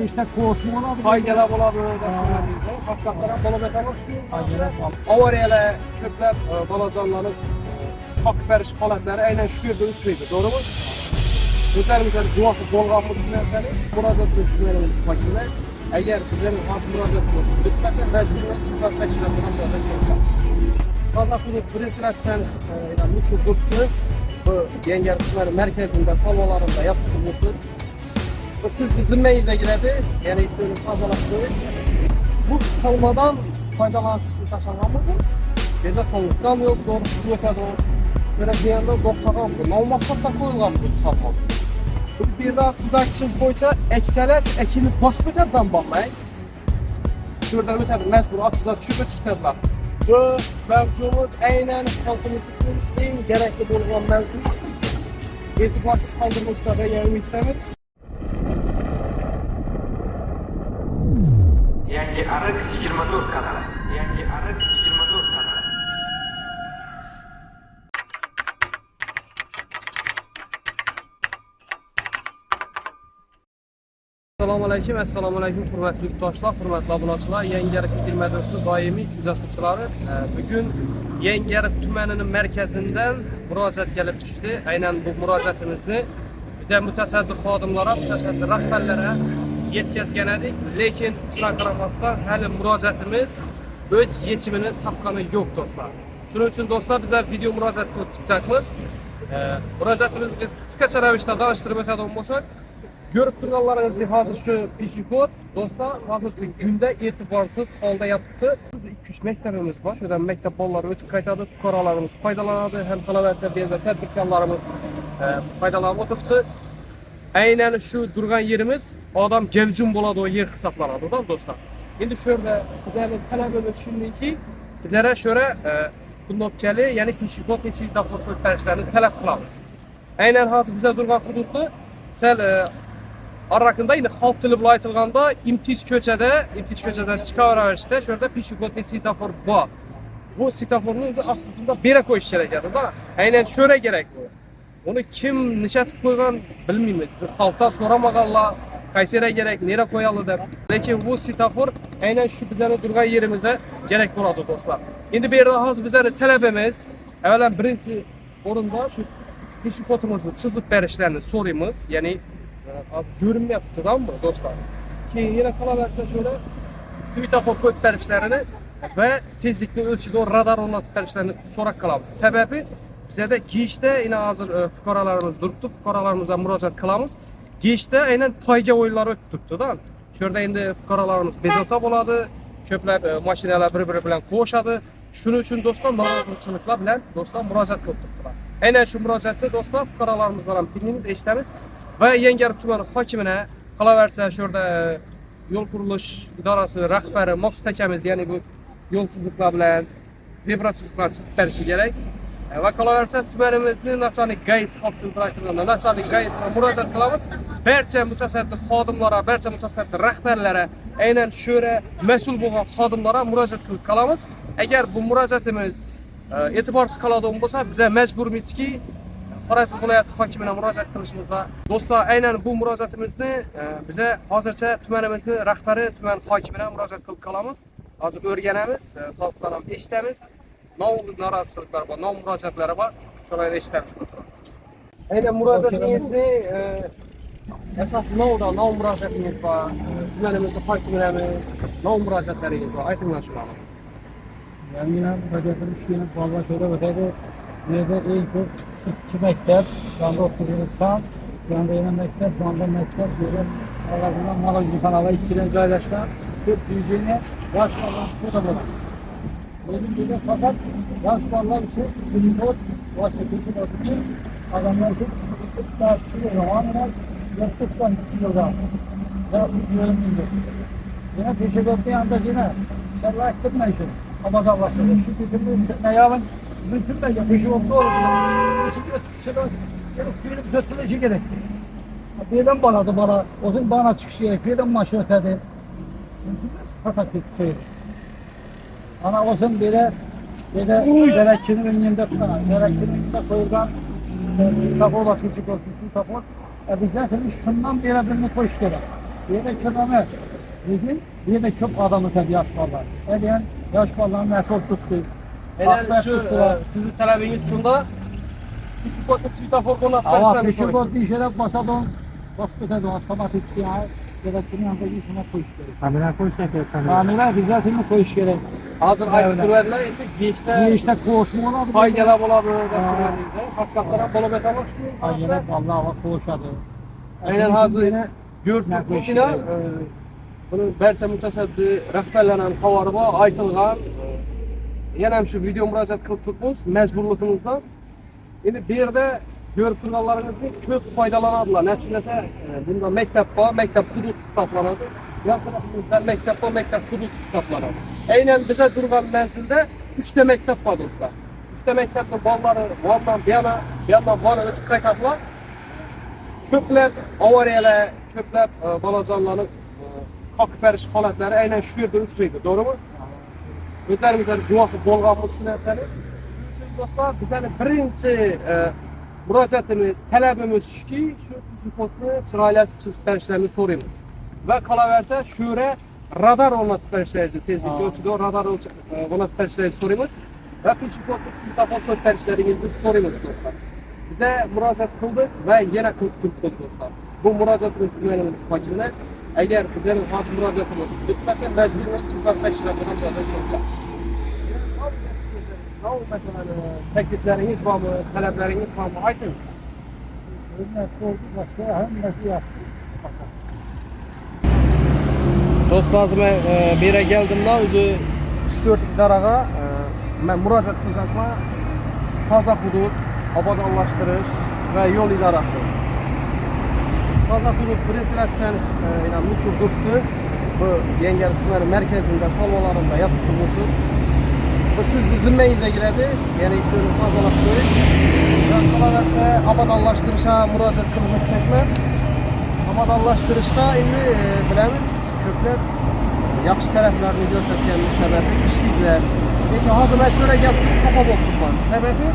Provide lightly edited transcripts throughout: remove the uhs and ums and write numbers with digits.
işte koşma olabilir. Faydalar olabilir. Hakikaten balabetan çıkıyor. Avariyalar, köpler, balacanların hak veriş halatları aynen şu yerde uçmaydı. Doğru mu? Özellikle duası bolğanlık dinlerseniz müracaat etmelerimiz fakirler. Eğer bizlerin hak müracaatımız bitmezse mecburiyet sıfat teşkilatına müracaat edeceğiz. Kazaklı'nın birinci rakten Muçu Kurt'u bu Yenger Kuşları merkezinde, salvalarında yaptırılması ısırsız zimmeyize giredi. Yani ittiğimiz fazlalaştığı. Bu salmadan faydalanış için taşanlanmadı. Ceza tonluktan yok, doğrusu ötede o. Böyle diyende doktordan bu. Olmakta koyulgan bu salma. Bir daha siz akışınız boyunca ekseler, ekini basıp öteden bakmayın. Şuradan öteden mecbur aksıza düşüp ötüklerler. Bu mevzumuz aynen halkımız için en gerekli bulunan mevzu. İrtibatsız kaldırmışlar ve ümitlerimiz. Yangi Arık 24 kanalı. Yangi Arık 24 kanalı. Assalomu alaykum, hurmatli yurtdoshlar, hurmatli obunachilar. Yangi Arık 24 doimiy kuzatuvchilari. Bugun Yangi Arık tumanining markazidan murojaat kelib tushdi. Aynan bu murojaatimizni biza mutasaddi xodimlar, mutasaddi rahbarlarga yetkazgan edik. Lekin shunga qaramasdan hali murojaatimiz o'z yechimini topgani yo'q do'stlar. Shuning uchun do'stlar biz video murojaat qilib chiqamiz. Murojaatimizni qisqacha ravishda tanishtirib o'tadigan bo'lsak, görüp turganlaringizdek hozir shu peshixod do'stlar hozirgi kunda e'tiborsiz holda yotibdi. 2-3 maktabimiz bor. Şuradan maktab bolalari o'tib qaytadi, fuqarolarimiz foydalanadi, ham qolaversa bizda tadbirkorlarimiz foydalanib o'tibdi. Aynan shu turgan yerimiz odam gavjum bo'ladi o yer hisoblanadi do'stlar. Endi shu yerda bizlarning talabimiz shundaki, bizlar shura kunopkali, ya'ni peshixod va svetofor ko'tarishlarini talab qilamiz. Aynan hozir bizlar turgan hududda sal Arrakında yine halk tili bilan aytilganda imtiz ko'chadan chiqaverishda shu yerda peshixod va svetofor bor. Bu svetoforni o'zi aslida bera qo'yish kerak edi-da. Aynan shura kerak bu. Uni kim nishatib qo'ygan bilmaymiz. Bir xalqdan so'ramaganlar, qaysera kerak, nera qo'yali deb. Lekin bu svetofor aynan shu bizlarning turgan yerimizga kerak bo'ladi do'stlar. Endi bu yerda hozir bizlarning talabimiz avvalan birinchi o'rinda shu peshixodimizni chizib berishlarini so'raymiz. Ya'ni görünmeyapti mı dostlar? Ki yine kalaverse şöyle svetofor koyup verişlerini ve tezlikli ölçüde o radar onlatıp verişlerini sorak kalabız. Sebebi bize de girişte yine hazır fuqarolarimiz duruptu. Fuqarolarımıza müracaat kılamız. Girişte aynen payga oyunları ötüptü da. Şurada indi fuqarolarımız bezota boladı. Köpler maşinalar bir-biri bilen koşadı. Şunun için dostlar narazılıkçılıklar bilen dostlar müracaat kılıp tuttular. Aynen şu müracaatte dostlar fuqarolarımızdan ham dinimiz, eshitamiz. Ve Yangi Arık tumani hokimine qolaversa şurada yo'l qurilish idorasi rahbari Maqsud akamiz, ya'ni bu yo'l chiziqlar bilan zebra chiziqlar chizib berishi kerak. Va qolaversa tumanimizning nachonik gais xalq tilida aytilganda nachonik gaisga murojaat qilamiz. Barcha mutasaddi xodimlarga, barcha mutasaddi rahbarlarga, aynan shura mas'ul bo'lgan xodimlarga murojaat qilib qolamiz. Agar bu murojaatimiz e'tiborsiz qoladigan bo'lsa, biz majburmizki Xorazm viloyati hokimine murojaat qilishimizda do'stlar, aynan bu murojaatimizni bize hozircha tumanimizni rahbari tuman hokimine murojaat qilib qolamiz. Hozir o'rganamiz, xalqdan ham eshitamiz. Norozichiliklar bor, murojaatlar bor, shularni eshitamiz do'stlar. Aynan murojaatingizni asas murojaatingiz bor, tumanimizni hokimine murojaatlaringiz bor, aytinglar shularni. Yani müracaatım işini vallahi şöyle ötede nerede en çok 2 mektep, şu anda 31 sağ, şu anda yine mektep, şu anda mektep, böyle Allah'ından Malajı kanala içilen paylaşkan, çok büyüyeceğine yaş falan bu da bana. Benim gibi fakat yaş falan bir şey, peshixod, peshixod için adamlar çok tartışıyor, romanlar, yaklaşıktan içiyorlar. Yaşı güvenliğinde. Yine peshixodun yanında yine inşallah ettirmeyin. Ama da başladı. Şu bizim ayağın mümkün değil. Peshixodda olursa. Şimdi götürülüşü gerekti. Birden banadı bana. O zaman bana çıkışı gerek. Birden maşı ötedi. Mümkün değil. Fakat bir ana o zaman böyle gerekçinin önünde tutan. Gerekçinin önünde koyulgan svetofor var. Peshixod, svetofor. Bizler şundan bir birini koyuş gerek. Bir de çok emas. Lekin bir de çok adam ötedi yaş ballar. Eğer yaş ballarını mesut tuttu. Aynen şu sizin talebiniz şunda şu kodda svetofor konup Ama verişlerini peşin soruyorsunuz. bot işe basadon basıp ötedi otomatik siyah ya da kimin yanında yıkına koyuş gerek. Kamera koş ne kadar kamera. Kamera düzeltini koyuş gerek. Hazır aytib Öyle. turadilar, endi geçte Bir işte koşma olabilir. faydalar bo'ladi deb Ha. turadilar. Haqiqatdan bo'lib aytamoq shu. Aynen vallahi bak koşadı. Aynen hazır gördük Ne bu koşuyor? final. Bunu barcha mutasaddi rahbarlarning xabari bor, aytilgan. Yana ham shu video murojaat qilib turibmiz majburligimizdan. Endi bu yerda ko'rib turganlaringizdek ko'p foydalanadilar. Nechun desa, bunda maktab bor, maktab hudud hisoblanadi. Yan tarafimizda maktab bor, maktab hudud hisoblanadi. Aynan biza turgan manzilda 3 ta maktab bor do'stlar. 3 ta maktabning bolalari vondan bu yandan vona o'tib qaytadilar. Ko'plab avariyalar, ko'plab bolajonlarning qoqib berish holatlari aynan shu yerda uchraydi, to'g'rimi? O'zlarimizlar guvoh bo'lganmiz shu narsani. Shuning uchun do'stlar, bizning birinchi murojaatimiz, talabimiz shuki, shu tijipotni chiroylab chizib berishlarini so'raymiz. Va qolaversa, shu yerga radar o'rnatib berishlaringizni, tezlik o'lchida radar o'rnatib berishlaringizni so'raymiz. Va tijipotni svetofor qo'yib berishlaringizni so'raymiz do'stlar. Bize murojaat qildik va yana qilib turibmiz do'stlar. Bu murojaatimiz tumanimiz hokimine eğer bizlerin hozir murojaatimiz bitmasa majburimiz yuqori tashkilotga murojaat qilamiz. Mesela teklifleriniz var mı, talepleriniz var mı? Aytın. Önüne sordu başka hemmesi yaptı. Do'stlar, men bu yerga keldimda o'zi 3-4 idaraga men murojaat qilyapman. Toza hudud, obodonlashtirish va yo'l idorasi. Toza hudud birinchilardan mushur turibdi. Bu Yangiyer tumani markazida, salonlarida yotib turibdi. Bu sizni zimmangizga kiradi, ya'ni shuni tozalab qo'yish. Va qolaversa obodonlashtirishga murojaat qilib o'tishakman. Obodonlashtirishda endi bilamiz, ko'plab yaxshi taraflarni ko'rsatganlik sababi ishliklar. Lekin hozir men shunday gap xafa bo'lib turibman. Sababi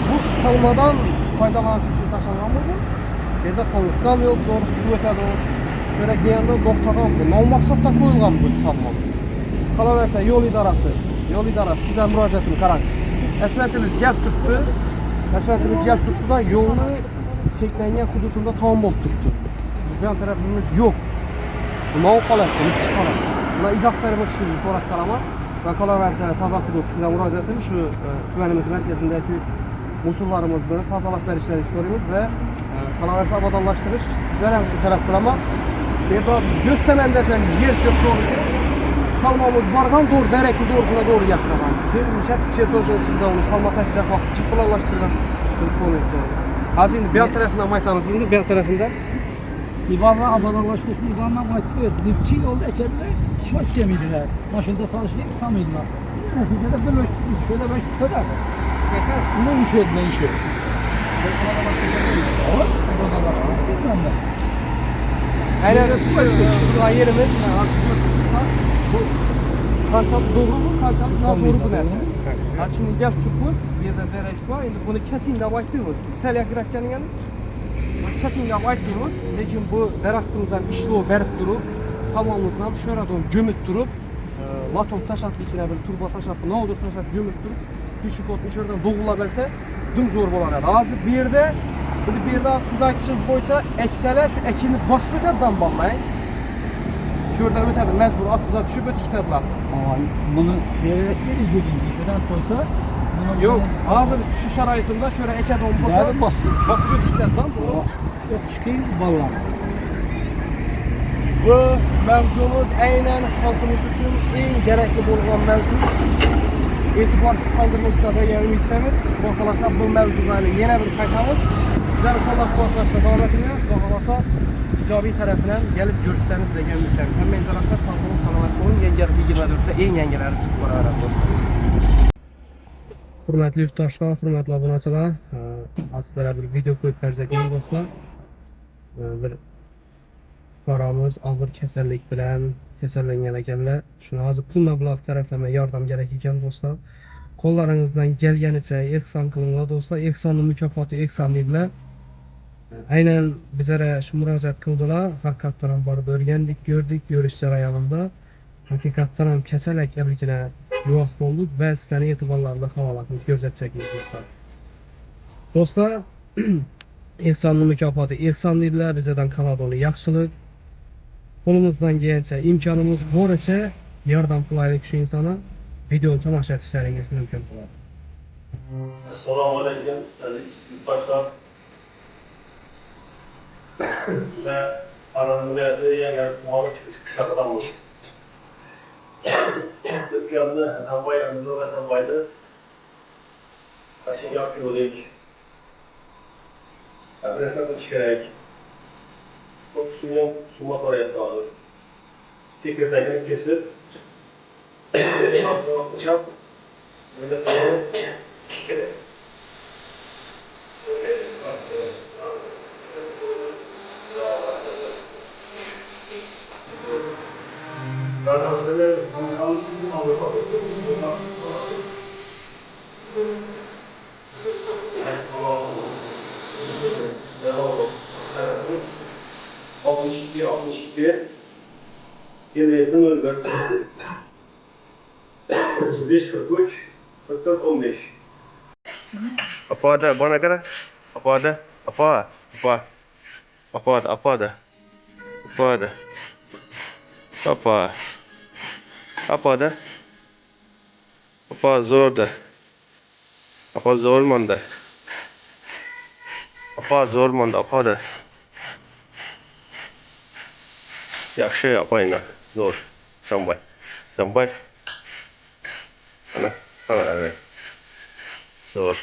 bu salmadan foydalanish uchun tashlangan bo'lgan. Bu yerda to'liqqan yo'q, to'g'ri suv o'tadi. Shunday deganda to'xtagan bu. Nomaqsadda qo'yilgan bu salmamiz. Qolaversa yo'l idorasi, siz ham murojaatini qarang. Asfaltimiz gap turibdi. Asfaltimiz gap turibdi-da, yo'lni cheklangan hududida tamom bo'lib turibdi. Juda tarafimiz yo'q. Nima qoladi, nima qoladi? Buni izoh berib o'tishingizni so'rab qolaman. Va qolaversa toza hudud sizdan murojaatim shu tumanimiz markazidagi musullarimizni tozalab berishlaringizni so'raymiz va qolaversa obodonlashtirish sizlar ham shu talab qilaman. Bu yerda go'staman desam yer ko'p to'g'ri. Salmamiz borgan to'g'ri, darakni to'g'risida to'g'ri gap qilaman. Chetib chertojini chizgan uni salma tashlab vaqt kutib qo'llashtirib qo'ymoqda. Hozir endi bu tarafdan aytamiz, endi bu tarafida İvanla abadalaştırsın, İvanla motive bütçe yolda ekende şuat gemiydiler. Maşında çalışıyorduk, samıydılar. Neticede bölüştük, şöyle beş kadar. Geçer, ne iş edin, ne iş edin? Abadalaştırsın, bilmem nasıl. aynen şu yerimiz bu kançalı doğru mu, kançalı noto'g'ri bu narsa. Hozir shuni gap turibmiz, bu yerda darak bor, endi buni kasing deb aytmaymiz. Sal yaqinroqkanigani kasing deb aytmaymiz, lekin bu daraxtimiz ham ishlov berib turib, salonimizni ham shu yerdan jo'mib turib, latom tashlab ichine bir turba tashlab, nodir tashlab jo'mib turib, peshikotni shu yerdan bo'g'ilab bersa, dim zo'r bo'ladi. Hozir bu yerda siz aytishingiz bo'yicha eksalar shu ekinni bosib o'tadidan bo'lmang. Shu yerdan o'tadi, majbur otizga tushib o'tib ketadilar. Ama bunu vererek bir ilgili işeden olsa Yo'q, hozir shu sharoitimda shu yerga ekadon bo'lsa, yani bosib o'tib ketadidan, to'g'ri? yetişkin ballar. Bu mavzumuz aynan xalqimiz uchun eng kerakli bo'lgan mavzu. E'tiborsiz qoldirmasdan degan umiddamiz. Xudo xolasa bu mavzuga yana bir qaytamiz. Bizlarni qo'llab-quvvatlashda davom etinglar. Xudo xolasa ijobiy tarafidan kelib ko'rsatamiz degan umiddamiz. Hammangizga rahmat, sog' bo'ling, salomat bo'ling. Yangiyer 24 da eng yangilari chiqib boraveradi do'stlar. Hurmatli yurtdoshlar, hurmatli obunachilar, sizlarga bir video qo'yib bersak do'stlar. Bir fuqaromiz og'ir kasallik bilan kasallangan ekanlar. Shuni hozir pul mablag' taraflama yordam kerak ekan do'stlar. Qo'llaringizdan kelganicha ehson qilinglar do'stlar. Ehsonning mukofoti ehson deydilar. Aynen bizlere şu müracaat kıldılar. Hakikaten ham borib o'rgandik, gördük, görüş jarayonida. Hakikaten ham kasal ekanligine guvoh bo'ldik va sizlarning e'tiborlarini havola qilib ko'rsatchakmiz. Do'stlar, ehsonni mukofoti ehson dedilar, bizdan qoladi yaxshilik. Qo'limizdan kelgancha, imkonimiz boricha yordam qilaylik shu insonga. Videoni tomosha etishlaringiz mumkin bo'ladi. Assalomu alaykum, aziz yurtdoshlar. Ben Anadolu viloyati yangi muhofaz chiqishdamiz. O'tganda Hasanboy Abdulla Hasanboyni mashinaga olib keldik. Operatsiya qilish kerak. Ko'pchilik summa so'rayapti hozir. Tekirdagini kesib, chap bunda kerak. Gelmeyetin öldür. 35, 43, 44, 15. Apa ada? Buat negara? Apa ada? Apa? Apa? Apa ada? Apa ada? Apa ada? Apa? Apa ada? Apa zor da? Apa zor manda? Apa zor manda? Apa ada? Yaxshi apaylar. Zo'r. Samboy. Samboy. Ana, ana. Zo'r.